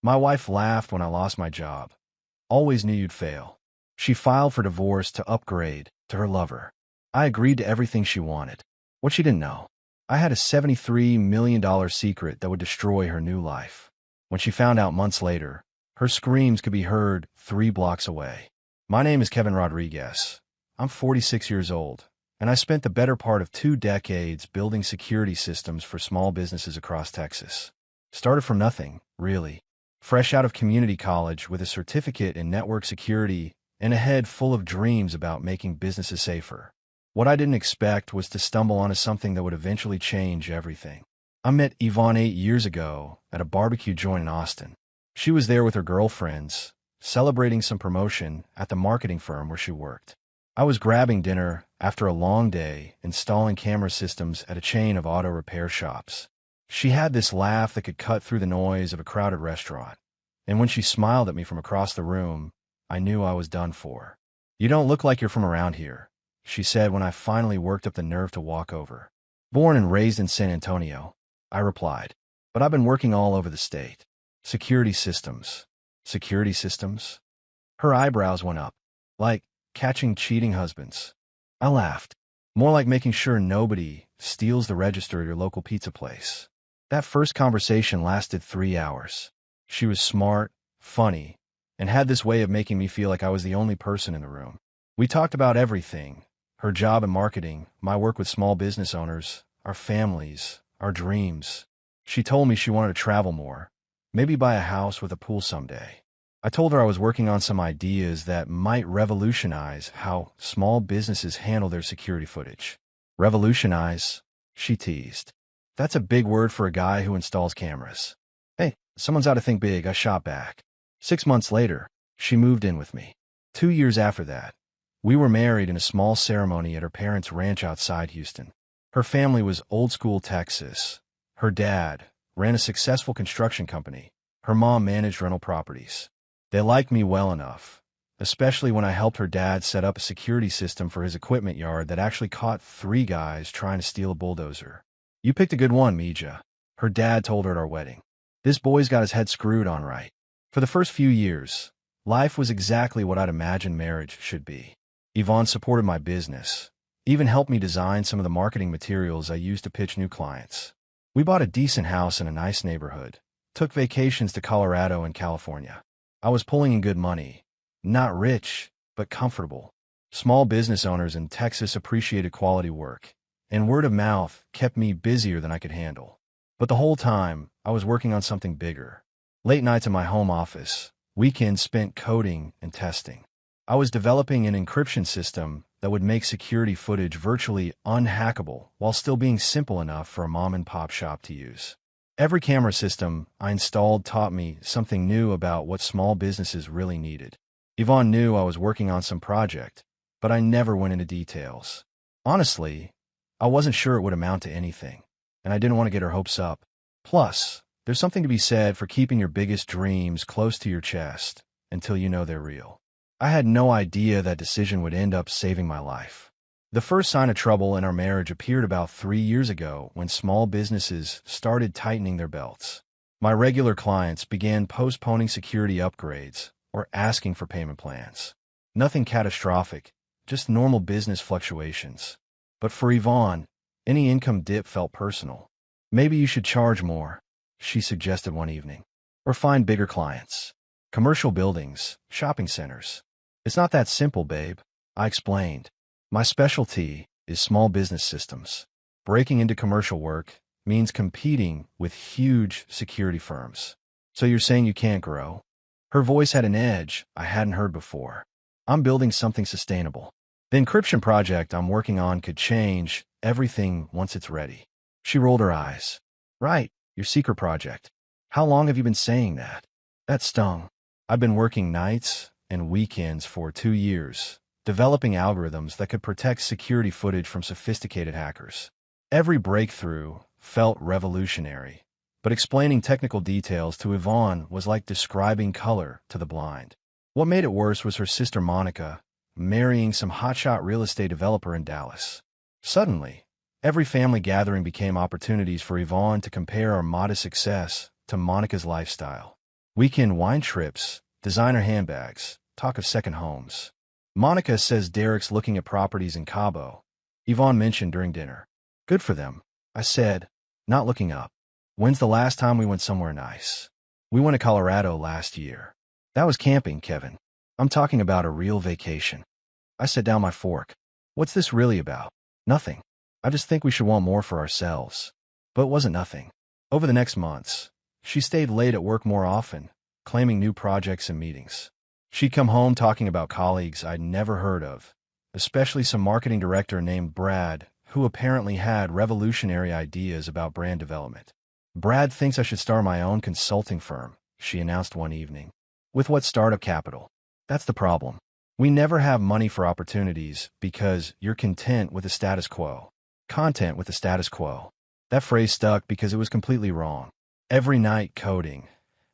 My wife laughed when I lost my job. Always knew you'd fail. She filed for divorce to upgrade to her lover. I agreed to everything she wanted. What she didn't know, I had a $73 million secret that would destroy her new life. When she found out months later, her screams could be heard 3 blocks away. My name is Kevin Rodriguez. I'm 46 years old, and I spent the better part of 2 decades building security systems for small businesses across Texas. Started from nothing, really. Fresh out of community college with a certificate in network security and a head full of dreams about making businesses safer. What I didn't expect was to stumble onto something that would eventually change everything. I met Yvonne 8 years ago at a barbecue joint in Austin. She was there with her girlfriends, celebrating some promotion at the marketing firm where she worked. I was grabbing dinner after a long day installing camera systems at a chain of auto repair shops. She had this laugh that could cut through the noise of a crowded restaurant, and when she smiled at me from across the room, I knew I was done for. "You don't look like you're from around here," she said when I finally worked up the nerve to walk over. "Born and raised in San Antonio," I replied, "but I've been working all over the state. Security systems. Security systems?" Her eyebrows went up. "Like catching cheating husbands." I laughed. "More like making sure nobody steals the register at your local pizza place." That first conversation lasted 3 hours. She was smart, funny, and had this way of making me feel like I was the only person in the room. We talked about everything: her job in marketing, my work with small business owners, our families, our dreams. She told me she wanted to travel more, maybe buy a house with a pool someday. I told her I was working on some ideas that might revolutionize how small businesses handle their security footage. Revolutionize? She teased. That's a big word for a guy who installs cameras. "Hey, someone's got to think big," I shot back. 6 months later, she moved in with me. 2 years after that, we were married in a small ceremony at her parents' ranch outside Houston. Her family was old-school Texas. Her dad ran a successful construction company. Her mom managed rental properties. They liked me well enough, especially when I helped her dad set up a security system for his equipment yard that actually caught 3 guys trying to steal a bulldozer. "You picked a good one, Mija," her dad told her at our wedding. "This boy's got his head screwed on right." For the first few years, life was exactly what I'd imagined marriage should be. Yvonne supported my business, even helped me design some of the marketing materials I used to pitch new clients. We bought a decent house in a nice neighborhood, took vacations to Colorado and California. I was pulling in good money. Not rich, but comfortable. Small business owners in Texas appreciated quality work, and word of mouth kept me busier than I could handle. But the whole time, I was working on something bigger. Late nights in my home office, weekends spent coding and testing. I was developing an encryption system that would make security footage virtually unhackable while still being simple enough for a mom-and-pop shop to use. Every camera system I installed taught me something new about what small businesses really needed. Yvonne knew I was working on some project, but I never went into details. Honestly, I wasn't sure it would amount to anything, and I didn't want to get her hopes up. Plus, there's something to be said for keeping your biggest dreams close to your chest until you know they're real. I had no idea that decision would end up saving my life. The first sign of trouble in our marriage appeared about 3 years ago when small businesses started tightening their belts. My regular clients began postponing security upgrades or asking for payment plans. Nothing catastrophic, just normal business fluctuations. But for Yvonne, any income dip felt personal. "Maybe you should charge more," she suggested one evening. "Or find bigger clients. Commercial buildings, shopping centers." "It's not that simple, babe," I explained. "My specialty is small business systems. Breaking into commercial work means competing with huge security firms. So you're saying you can't grow?" Her voice had an edge I hadn't heard before. "I'm building something sustainable. The encryption project I'm working on could change everything once it's ready." She rolled her eyes. "Right, your secret project. How long have you been saying that?" That stung. I've been working nights and weekends for 2 years, developing algorithms that could protect security footage from sophisticated hackers. Every breakthrough felt revolutionary, but explaining technical details to Yvonne was like describing color to the blind. What made it worse was her sister Monica marrying some hotshot real estate developer in Dallas. Suddenly, every family gathering became opportunities for Yvonne to compare our modest success to Monica's lifestyle. Weekend wine trips, designer handbags, talk of second homes. Monica says Derek's looking at properties in Cabo. Yvonne mentioned during dinner. Good for them, I said, not looking up. When's the last time we went somewhere nice? We went to Colorado last year. That was camping, Kevin. I'm talking about a real vacation. I set down my fork. What's this really about? Nothing. I just think we should want more for ourselves. But it wasn't nothing. Over the next months, she stayed late at work more often, claiming new projects and meetings. She'd come home talking about colleagues I'd never heard of, especially some marketing director named Brad, who apparently had revolutionary ideas about brand development. Brad thinks I should start my own consulting firm, she announced one evening. With what startup capital? That's the problem. We never have money for opportunities because you're content with the status quo. Content with the status quo. That phrase stuck because it was completely wrong. Every night coding.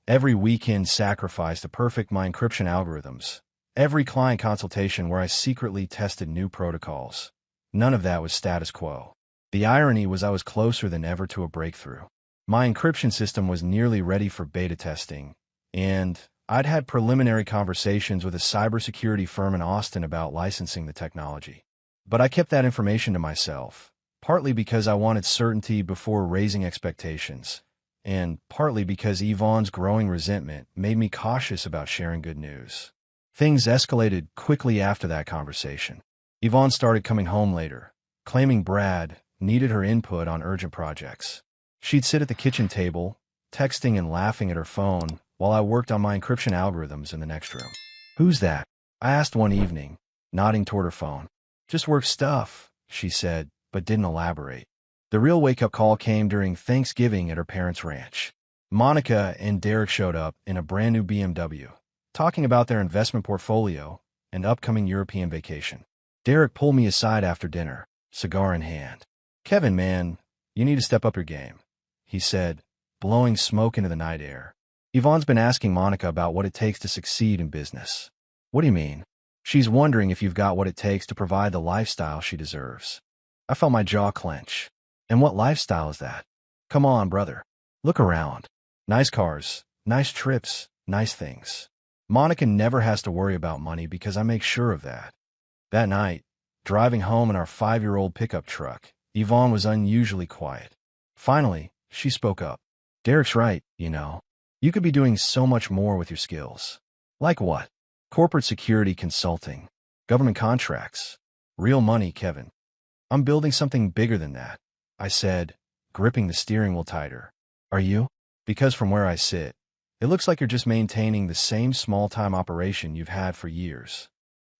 Every weekend sacrifice to perfect my encryption algorithms. Every client consultation where I secretly tested new protocols. None of that was status quo. The irony was I was closer than ever to a breakthrough. My encryption system was nearly ready for beta testing, and I'd had preliminary conversations with a cybersecurity firm in Austin about licensing the technology. But I kept that information to myself, partly because I wanted certainty before raising expectations, and partly because Yvonne's growing resentment made me cautious about sharing good news. Things escalated quickly after that conversation. Yvonne started coming home later, claiming Brad needed her input on urgent projects. She'd sit at the kitchen table, texting and laughing at her phone while I worked on my encryption algorithms in the next room. Who's that? I asked one evening, nodding toward her phone. Just work stuff, she said, but didn't elaborate. The real wake-up call came during Thanksgiving at her parents' ranch. Monica and Derek showed up in a brand new BMW, talking about their investment portfolio and upcoming European vacation. Derek pulled me aside after dinner, cigar in hand. Kevin, man, you need to step up your game, he said, blowing smoke into the night air. Yvonne's been asking Monica about what it takes to succeed in business. What do you mean? She's wondering if you've got what it takes to provide the lifestyle she deserves. I felt my jaw clench. And what lifestyle is that? Come on, brother. Look around. Nice cars, nice trips, nice things. Monica never has to worry about money because I make sure of that. That night, driving home in our 5-year-old pickup truck, Yvonne was unusually quiet. Finally, she spoke up. Derek's right, you know. You could be doing so much more with your skills. Like what? Corporate security consulting, government contracts, real money, Kevin. I'm building something bigger than that, I said, gripping the steering wheel tighter. Are you? Because from where I sit, it looks like you're just maintaining the same small-time operation you've had for years.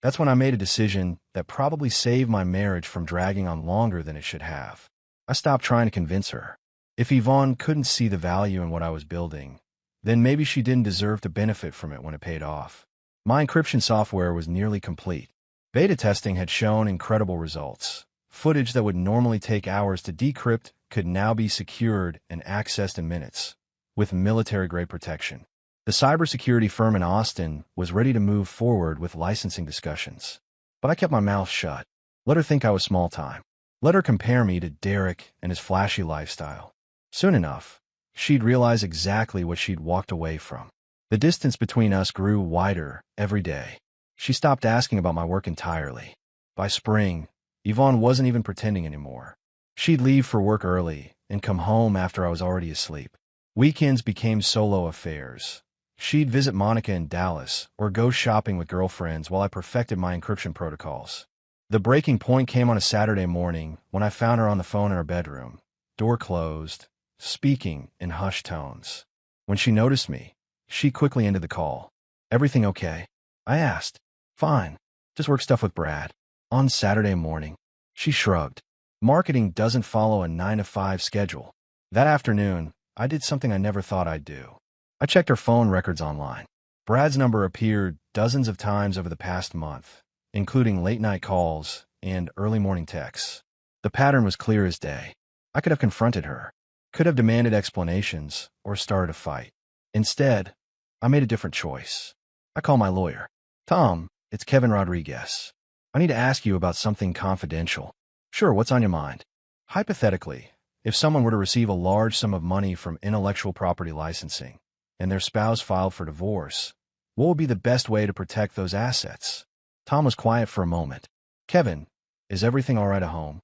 That's when I made a decision that probably saved my marriage from dragging on longer than it should have. I stopped trying to convince her. If Yvonne couldn't see the value in what I was building, then maybe she didn't deserve to benefit from it when it paid off. My encryption software was nearly complete. Beta testing had shown incredible results. Footage that would normally take hours to decrypt could now be secured and accessed in minutes, with military-grade protection. The cybersecurity firm in Austin was ready to move forward with licensing discussions. But I kept my mouth shut. Let her think I was small-time. Let her compare me to Derek and his flashy lifestyle. Soon enough, she'd realize exactly what she'd walked away from. The distance between us grew wider every day. She stopped asking about my work entirely. By spring, Yvonne wasn't even pretending anymore. She'd leave for work early and come home after I was already asleep. Weekends became solo affairs. She'd visit Monica in Dallas or go shopping with girlfriends while I perfected my encryption protocols. The breaking point came on a Saturday morning when I found her on the phone in her bedroom, door closed, speaking in hushed tones. When she noticed me, she quickly ended the call. Everything okay? I asked. Fine. Just work stuff with Brad. On Saturday morning. She shrugged. Marketing doesn't follow a 9-to-5 schedule. That afternoon, I did something I never thought I'd do. I checked her phone records online. Brad's number appeared dozens of times over the past month, including late-night calls and early morning texts. The pattern was clear as day. I could have confronted her, could have demanded explanations, or started a fight. Instead, I made a different choice. I called my lawyer. Tom, it's Kevin Rodriguez. I need to ask you about something confidential. Sure, what's on your mind? Hypothetically, if someone were to receive a large sum of money from intellectual property licensing, and their spouse filed for divorce, what would be the best way to protect those assets? Tom was quiet for a moment. Kevin, is everything all right at home?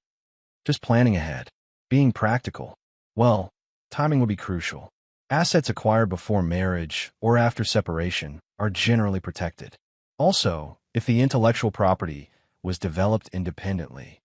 Just planning ahead. Being practical. Well, timing would be crucial. Assets acquired before marriage or after separation are generally protected. Also, if the intellectual property was developed independently.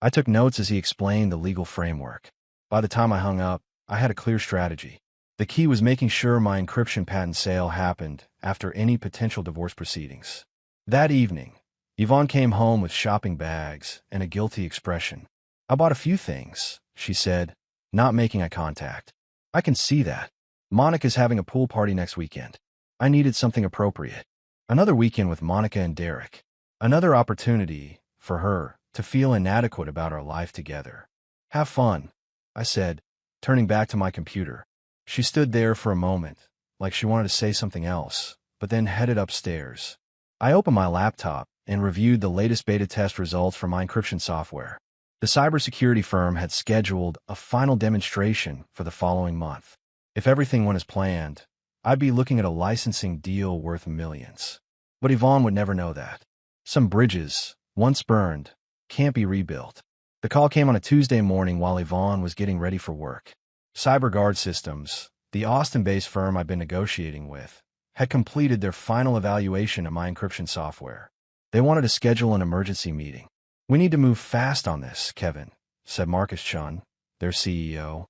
I took notes as he explained the legal framework. By the time I hung up, I had a clear strategy. The key was making sure my encryption patent sale happened after any potential divorce proceedings. That evening, Yvonne came home with shopping bags and a guilty expression. I bought a few things, she said, not making eye contact. I can see that. Monica's having a pool party next weekend. I needed something appropriate. Another weekend with Monica and Derek. Another opportunity for her to feel inadequate about our life together. Have fun, I said, turning back to my computer. She stood there for a moment, like she wanted to say something else, but then headed upstairs. I opened my laptop and reviewed the latest beta test results for my encryption software. The cybersecurity firm had scheduled a final demonstration for the following month. If everything went as planned, I'd be looking at a licensing deal worth millions. But Yvonne would never know that. Some bridges, once burned, can't be rebuilt. The call came on a Tuesday morning while Yvonne was getting ready for work. CyberGuard Systems, the Austin-based firm I'd been negotiating with, had completed their final evaluation of my encryption software. They wanted to schedule an emergency meeting. We need to move fast on this, Kevin, said Marcus Chun, their CEO.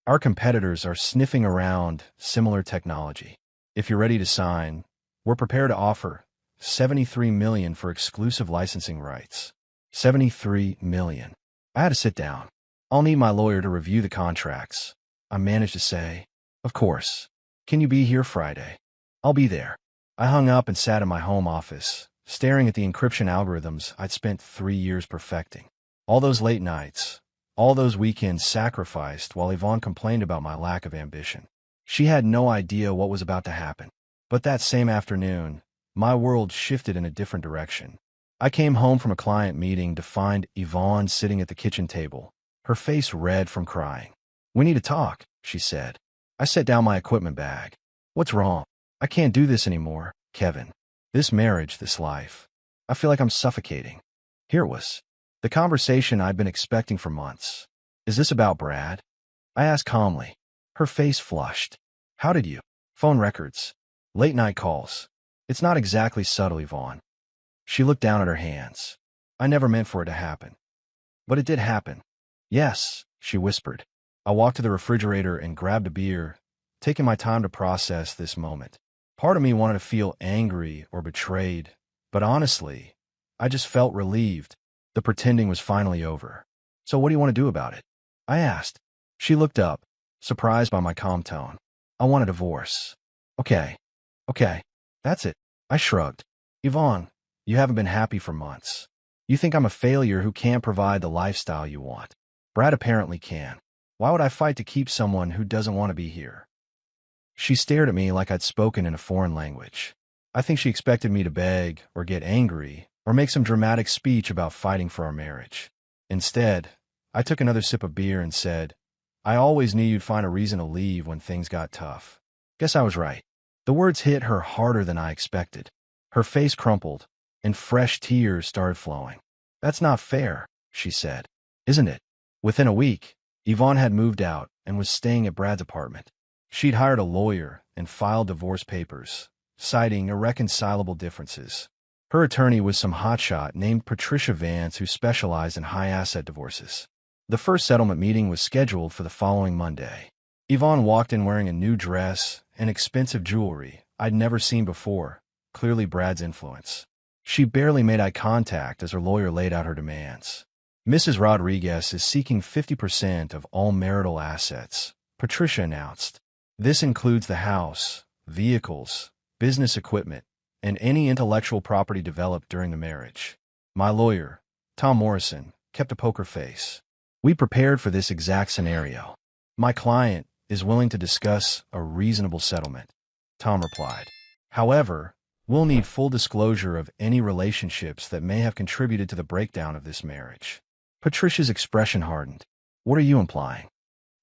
Our competitors are sniffing around similar technology. If you're ready to sign, we're prepared to offer $73 million for exclusive licensing rights. $73 million. I had to sit down. I'll need my lawyer to review the contracts. I managed to say, of course. Can you be here Friday? I'll be there. I hung up and sat in my home office, staring at the encryption algorithms I'd spent 3 years perfecting. All those late nights, all those weekends sacrificed while Yvonne complained about my lack of ambition. She had no idea what was about to happen. But that same afternoon, my world shifted in a different direction. I came home from a client meeting to find Yvonne sitting at the kitchen table, her face red from crying. We need to talk, she said. I set down my equipment bag. What's wrong? I can't do this anymore, Kevin. This marriage, this life. I feel like I'm suffocating. Here it was. The conversation I'd been expecting for months. Is this about Brad? I asked calmly. Her face flushed. How did you? Phone records. Late night calls. It's not exactly subtle, Yvonne. She looked down at her hands. I never meant for it to happen. But it did happen. Yes, she whispered. I walked to the refrigerator and grabbed a beer, taking my time to process this moment. Part of me wanted to feel angry or betrayed, but honestly, I just felt relieved. The pretending was finally over. So what do you want to do about it? I asked. She looked up, surprised by my calm tone. I want a divorce. Okay. That's it. I shrugged. Yvonne, you haven't been happy for months. You think I'm a failure who can't provide the lifestyle you want. Brad apparently can. Why would I fight to keep someone who doesn't want to be here? She stared at me like I'd spoken in a foreign language. I think she expected me to beg or get angry or make some dramatic speech about fighting for our marriage. Instead, I took another sip of beer and said, I always knew you'd find a reason to leave when things got tough. Guess I was right. The words hit her harder than I expected. Her face crumpled, and fresh tears started flowing. That's not fair, she said. Isn't it? Within a week, Yvonne had moved out and was staying at Brad's apartment. She'd hired a lawyer and filed divorce papers, citing irreconcilable differences. Her attorney was some hotshot named Patricia Vance who specialized in high-asset divorces. The first settlement meeting was scheduled for the following Monday. Yvonne walked in wearing a new dress and expensive jewelry I'd never seen before, clearly Brad's influence. She barely made eye contact as her lawyer laid out her demands. Mrs. Rodriguez is seeking 50% of all marital assets, Patricia announced. This includes the house, vehicles, business equipment, and any intellectual property developed during the marriage. My lawyer, Tom Morrison, kept a poker face. We prepared for this exact scenario. My client is willing to discuss a reasonable settlement, Tom replied. However, we'll need full disclosure of any relationships that may have contributed to the breakdown of this marriage. Patricia's expression hardened. What are you implying?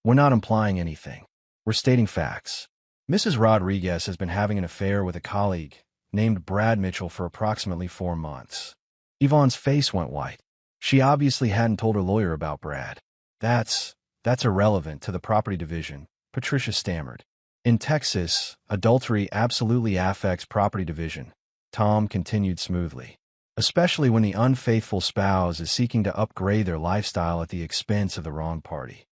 We're not implying anything. We're stating facts. Mrs. Rodriguez has been having an affair with a colleague named Brad Mitchell for approximately 4 months. Yvonne's face went white. She obviously hadn't told her lawyer about Brad. That's irrelevant to the property division, Patricia stammered. In Texas, adultery absolutely affects property division, Tom continued smoothly. Especially when the unfaithful spouse is seeking to upgrade their lifestyle at the expense of the wrong party.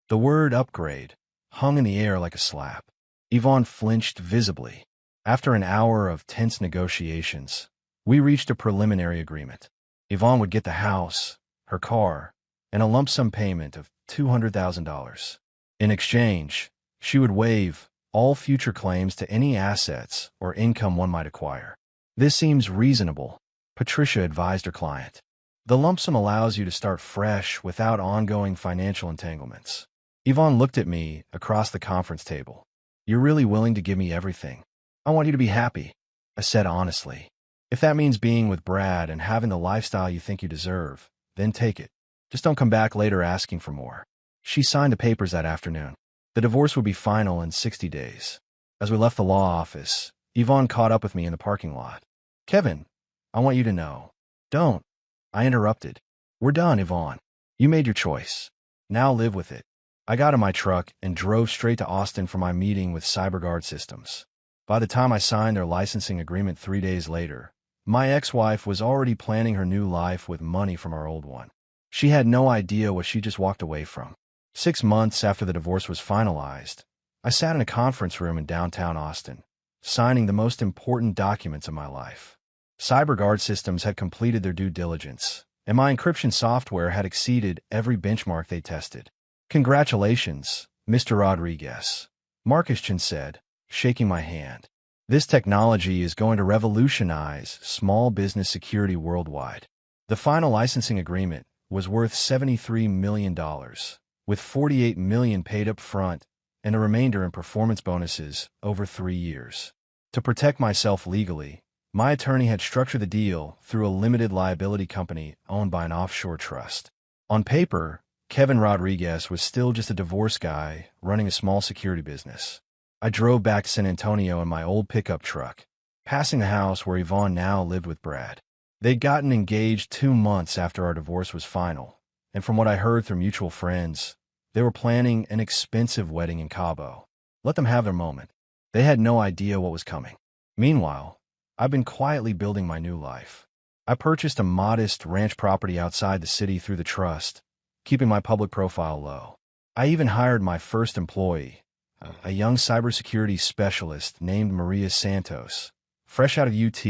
The word upgrade hung in the air like a slap. Yvonne flinched visibly. After an hour of tense negotiations, we reached a preliminary agreement. Yvonne would get the house, her car, and a lump sum payment of $200,000. In exchange, she would waive all future claims to any assets or income one might acquire. This seems reasonable, Patricia advised her client. The lump sum allows you to start fresh without ongoing financial entanglements. Yvonne looked at me across the conference table. You're really willing to give me everything. I want you to be happy, I said honestly. If that means being with Brad and having the lifestyle you think you deserve, then take it. Just don't come back later asking for more. She signed the papers that afternoon. The divorce would be final in 60 days. As we left the law office, Yvonne caught up with me in the parking lot. Kevin, I want you to know. Don't. I interrupted. We're done, Yvonne. You made your choice. Now live with it. I got in my truck and drove straight to Austin for my meeting with CyberGuard Systems. By the time I signed their licensing agreement 3 days later, my ex-wife was already planning her new life with money from our old one. She had no idea what she just walked away from. 6 months after the divorce was finalized, I sat in a conference room in downtown Austin, signing the most important documents of my life. CyberGuard Systems had completed their due diligence, and my encryption software had exceeded every benchmark they tested. Congratulations, Mr. Rodriguez, Markuschin said, shaking my hand. This technology is going to revolutionize small business security worldwide. The final licensing agreement was worth $73 million, with $48 million paid up front and a remainder in performance bonuses over 3 years. To protect myself legally, my attorney had structured the deal through a limited liability company owned by an offshore trust. On paper, Kevin Rodriguez was still just a divorce guy running a small security business. I drove back to San Antonio in my old pickup truck, passing the house where Yvonne now lived with Brad. They'd gotten engaged 2 months after our divorce was final, and from what I heard through mutual friends, they were planning an expensive wedding in Cabo. Let them have their moment. They had no idea what was coming. Meanwhile, I've been quietly building my new life. I purchased a modest ranch property outside the city through the trust, keeping my public profile low. I even hired my first employee, a young cybersecurity specialist named Maria Santos, fresh out of UT,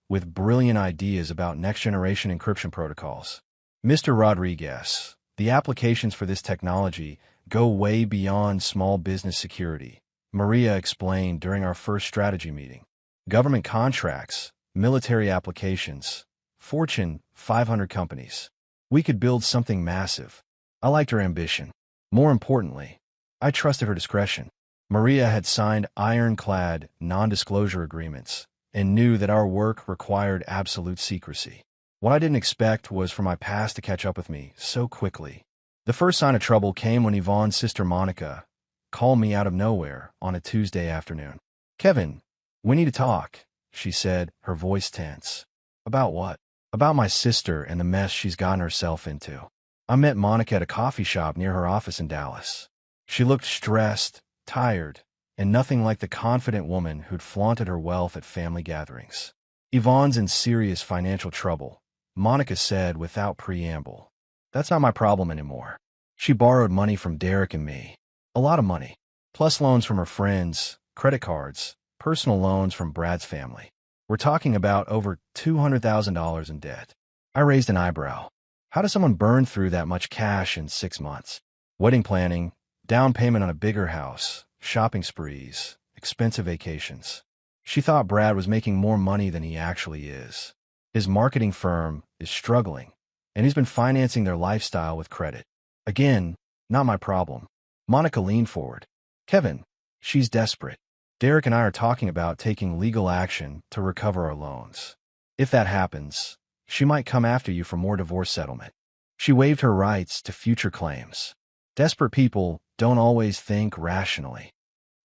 with brilliant ideas about next-generation encryption protocols. Mr. Rodriguez, the applications for this technology go way beyond small business security, Maria explained during our first strategy meeting. Government contracts, military applications, Fortune 500 companies. We could build something massive. I liked her ambition. More importantly, I trusted her discretion. Maria had signed ironclad non-disclosure agreements and knew that our work required absolute secrecy. What I didn't expect was for my past to catch up with me so quickly. The first sign of trouble came when Yvonne's sister Monica called me out of nowhere on a Tuesday afternoon. Kevin, we need to talk, she said, her voice tense. About what? About my sister and the mess she's gotten herself into. I met Monica at a coffee shop near her office in Dallas. She looked stressed, tired, and nothing like the confident woman who'd flaunted her wealth at family gatherings. Yvonne's in serious financial trouble, Monica said without preamble. That's not my problem anymore. She borrowed money from Derek and me. A lot of money. Plus loans from her friends, credit cards, personal loans from Brad's family. We're talking about over $200,000 in debt. I raised an eyebrow. How does someone burn through that much cash in 6 months? Wedding planning, down payment on a bigger house, shopping sprees, expensive vacations. She thought Brad was making more money than he actually is. His marketing firm is struggling, and he's been financing their lifestyle with credit. Again, not my problem. Monica leaned forward. Kevin, she's desperate. Derek and I are talking about taking legal action to recover our loans. If that happens, she might come after you for more divorce settlement. She waived her rights to future claims. Desperate people don't always think rationally.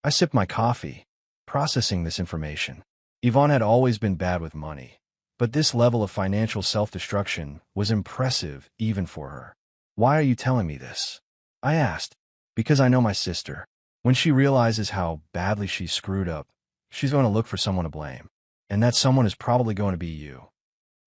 I sipped my coffee, processing this information. Yvonne had always been bad with money, but this level of financial self-destruction was impressive even for her. Why are you telling me this? I asked. Because I know my sister. When she realizes how badly she screwed up, she's going to look for someone to blame. And that someone is probably going to be you.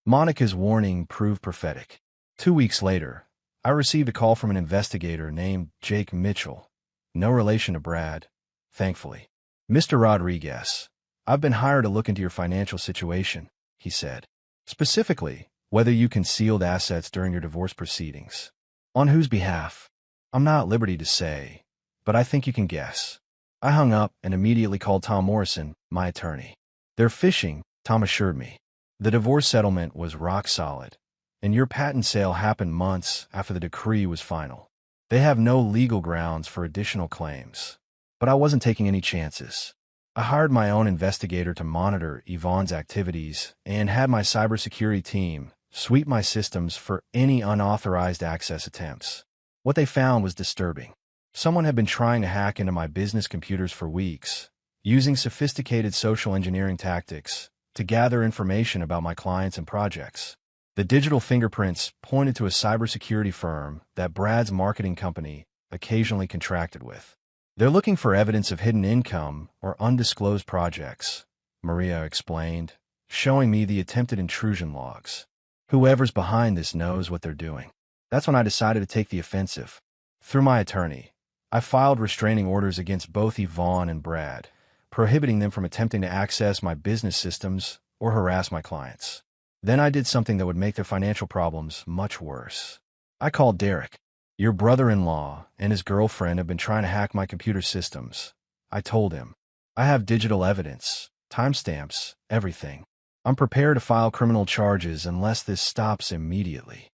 Monica's warning proved prophetic. 2 weeks later, I received a call from an investigator named Jake Mitchell. No relation to Brad, thankfully. Mr. Rodriguez, I've been hired to look into your financial situation, he said. Specifically, whether you concealed assets during your divorce proceedings. On whose behalf? I'm not at liberty to say, but I think you can guess. I hung up and immediately called Tom Morrison, my attorney. They're fishing, Tom assured me. The divorce settlement was rock solid, and your patent sale happened months after the decree was final. They have no legal grounds for additional claims. But I wasn't taking any chances. I hired my own investigator to monitor Yvonne's activities and had my cybersecurity team sweep my systems for any unauthorized access attempts. What they found was disturbing. Someone had been trying to hack into my business computers for weeks, using sophisticated social engineering tactics to gather information about my clients and projects. The digital fingerprints pointed to a cybersecurity firm that Brad's marketing company occasionally contracted with. They're looking for evidence of hidden income or undisclosed projects, Maria explained, showing me the attempted intrusion logs. Whoever's behind this knows what they're doing. That's when I decided to take the offensive. Through my attorney, I filed restraining orders against both Yvonne and Brad, prohibiting them from attempting to access my business systems or harass my clients. Then I did something that would make their financial problems much worse. I called Derek. Your brother-in-law and his girlfriend have been trying to hack my computer systems. I told him. I have digital evidence, timestamps, everything. I'm prepared to file criminal charges unless this stops immediately.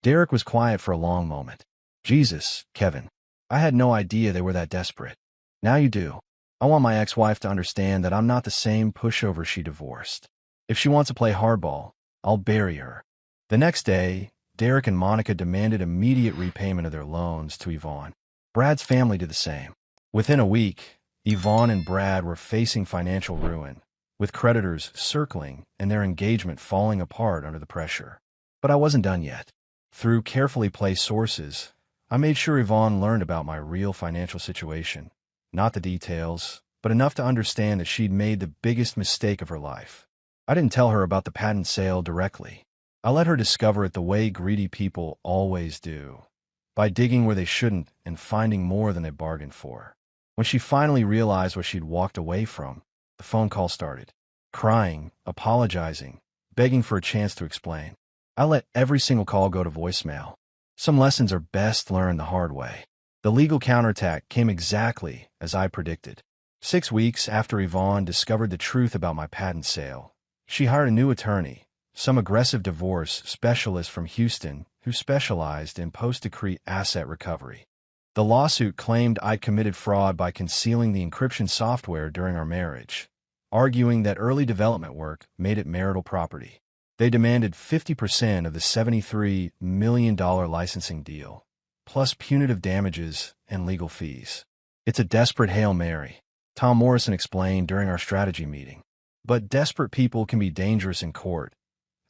Derek was quiet for a long moment. Jesus, Kevin. I had no idea they were that desperate. Now you do. I want my ex-wife to understand that I'm not the same pushover she divorced. If she wants to play hardball, I'll bury her. The next day, Derek and Monica demanded immediate repayment of their loans to Yvonne. Brad's family did the same. Within a week, Yvonne and Brad were facing financial ruin, with creditors circling and their engagement falling apart under the pressure. But I wasn't done yet. Through carefully placed sources, I made sure Yvonne learned about my real financial situation. Not the details, but enough to understand that she'd made the biggest mistake of her life. I didn't tell her about the patent sale directly. I let her discover it the way greedy people always do, by digging where they shouldn't and finding more than they bargained for. When she finally realized what she'd walked away from, the phone call started. Crying, apologizing, begging for a chance to explain. I let every single call go to voicemail. Some lessons are best learned the hard way. The legal counterattack came exactly as I predicted. 6 weeks after Yvonne discovered the truth about my patent sale, she hired a new attorney, some aggressive divorce specialist from Houston who specialized in post-decree asset recovery. The lawsuit claimed I'd committed fraud by concealing the encryption software during our marriage, arguing that early development work made it marital property. They demanded 50% of the $73 million licensing deal, plus punitive damages and legal fees. It's a desperate Hail Mary, Tom Morrison explained during our strategy meeting. But desperate people can be dangerous in court,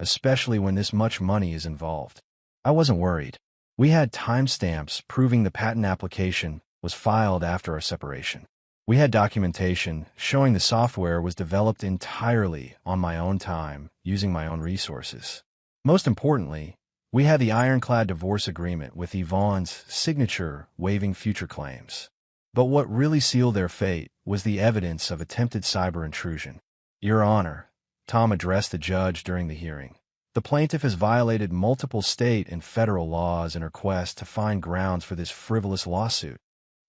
especially when this much money is involved. I wasn't worried. We had timestamps proving the patent application was filed after our separation. We had documentation showing the software was developed entirely on my own time, using my own resources. Most importantly, we had the ironclad divorce agreement with Yvonne's signature waiving future claims. But what really sealed their fate was the evidence of attempted cyber intrusion. Your Honor, Tom addressed the judge during the hearing. The plaintiff has violated multiple state and federal laws in her quest to find grounds for this frivolous lawsuit.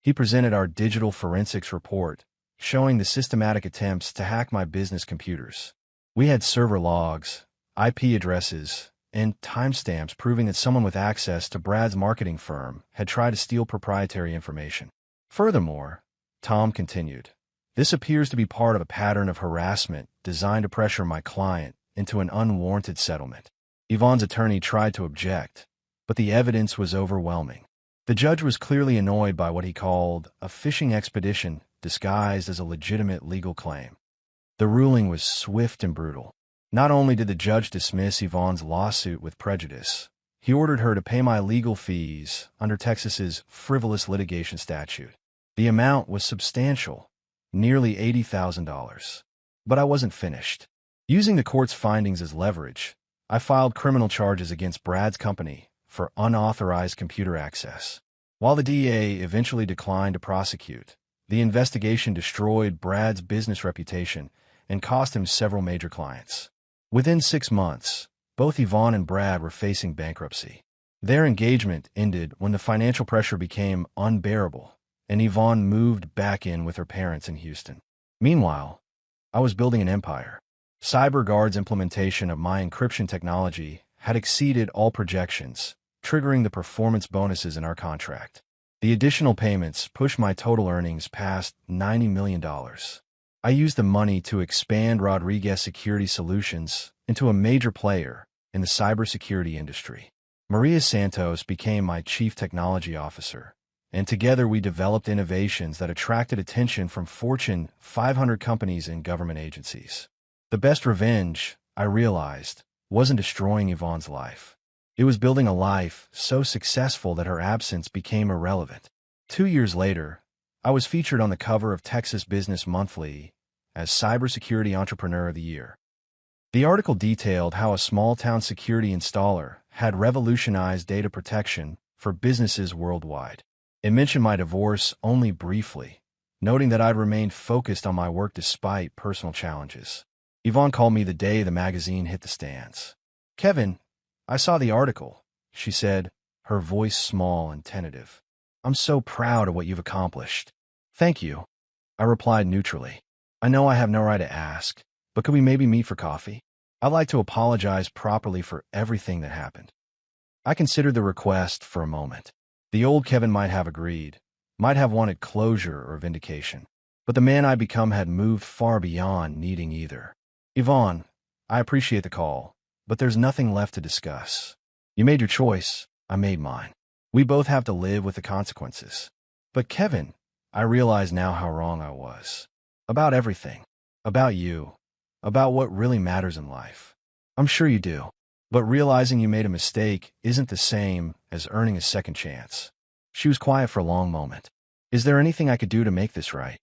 He presented our digital forensics report, showing the systematic attempts to hack my business computers. We had server logs, IP addresses, and timestamps proving that someone with access to Brad's marketing firm had tried to steal proprietary information. Furthermore, Tom continued, this appears to be part of a pattern of harassment designed to pressure my client into an unwarranted settlement. Yvonne's attorney tried to object, but the evidence was overwhelming. The judge was clearly annoyed by what he called a fishing expedition disguised as a legitimate legal claim. The ruling was swift and brutal. Not only did the judge dismiss Yvonne's lawsuit with prejudice, he ordered her to pay my legal fees under Texas's frivolous litigation statute. The amount was substantial, nearly $80,000. But I wasn't finished. Using the court's findings as leverage, I filed criminal charges against Brad's company for unauthorized computer access. While the DA eventually declined to prosecute, the investigation destroyed Brad's business reputation and cost him several major clients. Within 6 months, both Yvonne and Brad were facing bankruptcy. Their engagement ended when the financial pressure became unbearable, and Yvonne moved back in with her parents in Houston. Meanwhile, I was building an empire. CyberGuard's implementation of my encryption technology had exceeded all projections, triggering the performance bonuses in our contract. The additional payments pushed my total earnings past $90 million. I used the money to expand Rodriguez Security Solutions into a major player in the cybersecurity industry. Maria Santos became my chief technology officer, and together we developed innovations that attracted attention from Fortune 500 companies and government agencies. The best revenge, I realized, wasn't destroying Yvonne's life. It was building a life so successful that her absence became irrelevant. 2 years later, I was featured on the cover of Texas Business Monthly as Cybersecurity Entrepreneur of the Year. The article detailed how a small-town security installer had revolutionized data protection for businesses worldwide. It mentioned my divorce only briefly, noting that I'd remained focused on my work despite personal challenges. Yvonne called me the day the magazine hit the stands. "Kevin, I saw the article," she said, her voice small and tentative. "I'm so proud of what you've accomplished." "Thank you," I replied neutrally. "I know I have no right to ask, but could we maybe meet for coffee? I'd like to apologize properly for everything that happened." I considered the request for a moment. The old Kevin might have agreed, might have wanted closure or vindication, but the man I'd become had moved far beyond needing either. "Yvonne, I appreciate the call, but there's nothing left to discuss. You made your choice, I made mine. We both have to live with the consequences." "But Kevin," I realize now how wrong I was. About everything. About you. About what really matters in life. "I'm sure you do. But realizing you made a mistake isn't the same as earning a second chance." She was quiet for a long moment. "Is there anything I could do to make this right?"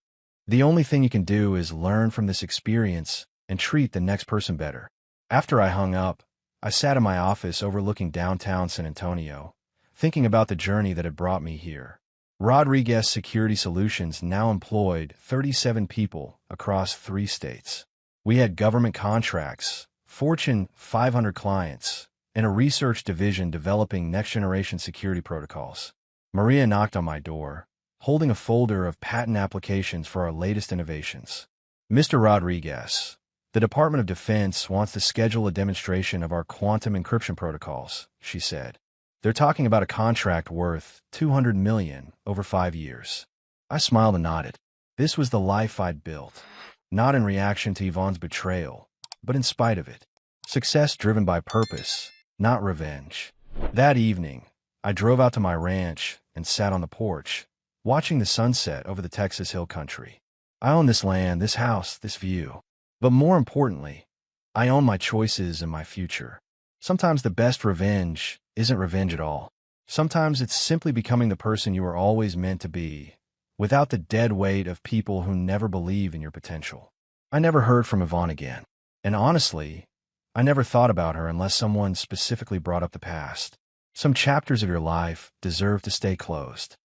"The only thing you can do is learn from this experience and treat the next person better." After I hung up, I sat in my office overlooking downtown San Antonio, thinking about the journey that had brought me here. Rodriguez Security Solutions now employed 37 people across 3 states. We had government contracts, Fortune 500 clients, and a research division developing next-generation security protocols. Maria knocked on my door, holding a folder of patent applications for our latest innovations. "Mr. Rodriguez, the Department of Defense wants to schedule a demonstration of our quantum encryption protocols," she said. "They're talking about a contract worth $200 million over 5 years. I smiled and nodded. This was the life I'd built, not in reaction to Yvonne's betrayal, but in spite of it. Success driven by purpose, not revenge. That evening, I drove out to my ranch and sat on the porch, watching the sunset over the Texas Hill Country. I own this land, this house, this view. But more importantly, I own my choices and my future. Sometimes the best revenge isn't revenge at all. Sometimes it's simply becoming the person you were always meant to be, without the dead weight of people who never believe in your potential. I never heard from Yvonne again. And honestly, I never thought about her unless someone specifically brought up the past. Some chapters of your life deserve to stay closed.